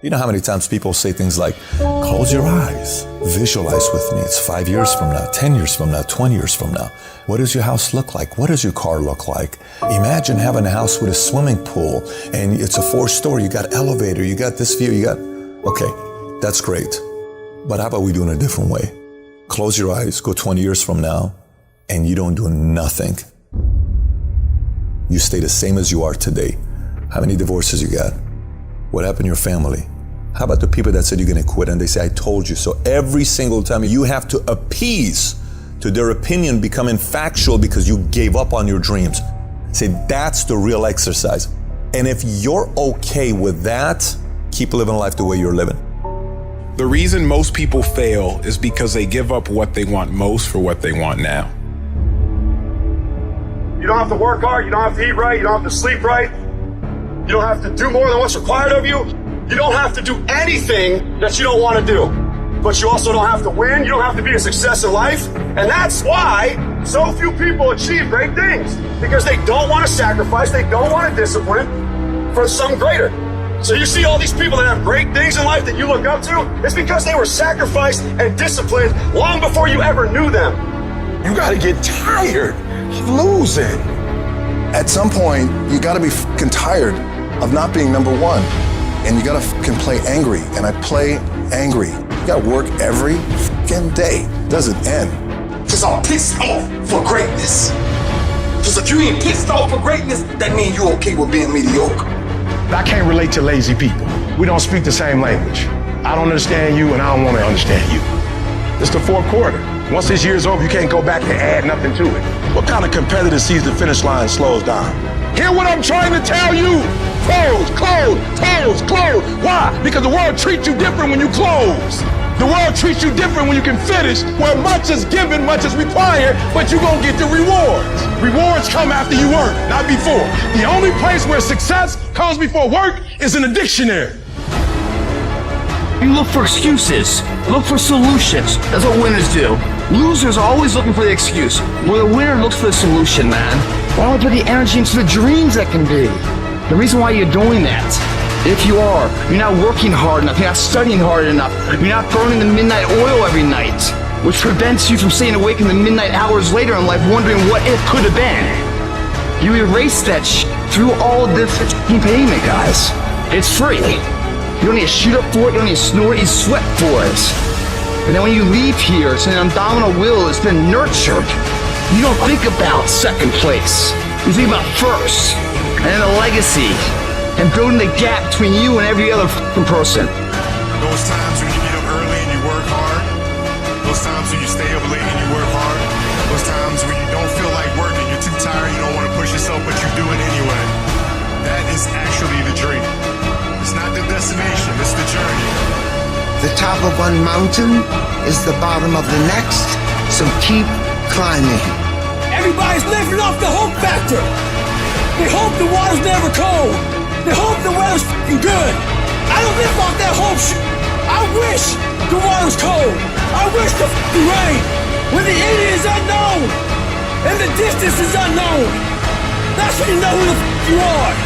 You know how many times people say things like, close your eyes, visualize with me. It's 5 years from now, 10 years from now, 20 years from now. What does your house look like? What does your car look like? Imagine having a house with a swimming pool and it's a 4-story, you got elevator, you got this view, okay, that's great. But how about we do it in a different way? Close your eyes, go 20 years from now, and you don't do nothing. You stay the same as you are today. How many divorces you got? What happened to your family? How about the people that said you're going to quit and they say, I told you so? Every single time you have to appease to their opinion becoming factual because you gave up on your dreams. Say, that's the real exercise. And if you're okay with that, keep living life the way you're living. The reason most people fail is because they give up what they want most for what they want now. You don't have to work hard, you don't have to eat right, you don't have to sleep right. You don't have to do more than what's required of you. You don't have to do anything that you don't want to do. But you also don't have to win. You don't have to be a success in life. And that's why so few people achieve great things. Because they don't want to sacrifice, they don't want to discipline for something greater. So you see all these people that have great things in life that you look up to, it's because they were sacrificed and disciplined long before you ever knew them. You gotta get tired of losing. At some point, you gotta be fucking tired of not being number one. And you gotta fucking play angry. And I play angry. You gotta work every fucking day. It doesn't end. Cause I'm pissed off for greatness. Cause if you ain't pissed off for greatness, that means you okay with being mediocre. I can't relate to lazy people. We don't speak the same language. I don't understand you and I don't want to understand you. It's the fourth quarter. Once this year's over, you can't go back and add nothing to it. What kind of competitor sees the finish line and slows down? Hear what I'm trying to tell you? Close, close, close, close. Why? Because the world treats you different when you close. The world treats you different when you can finish, where much is given, much is required, but you're gonna get the rewards. Rewards come after you work, not before. The only place where success comes before work is in the dictionary. You look for excuses. Look for solutions. That's what winners do. Losers are always looking for the excuse. Well, the winner looks for the solution, man. Why don't we put the energy into the dreams that can be? The reason why you're doing that, if you are, you're not working hard enough, you're not studying hard enough, you're not burning the midnight oil every night, which prevents you from staying awake in the midnight hours later in life wondering what it could have been. You erase that through all this payment, guys. It's free. You don't need to shoot up for it, you don't need to snort, you sweat for it. And then when you leave here, it's an abdominal will, it's been nurtured. You don't think about second place. You think about first, and then the legacy, and building the gap between you and every other person. Those times when you get up early and you work hard, those times when you stay up late and you work hard, those times when you don't feel like working, you're too tired, you don't want to push yourself, but you do it anyway. That is actually the dream. It's not the destination, it's the journey. The top of one mountain is the bottom of the next, so keep climbing. Everybody's living off the hope factor. They hope the water's never cold. They hope the weather's f***ing good. I don't live off that hope shit. I wish the water's cold. I wish the f***ing rain. When the end is unknown and the distance is unknown, that's when you know who the f*** you are.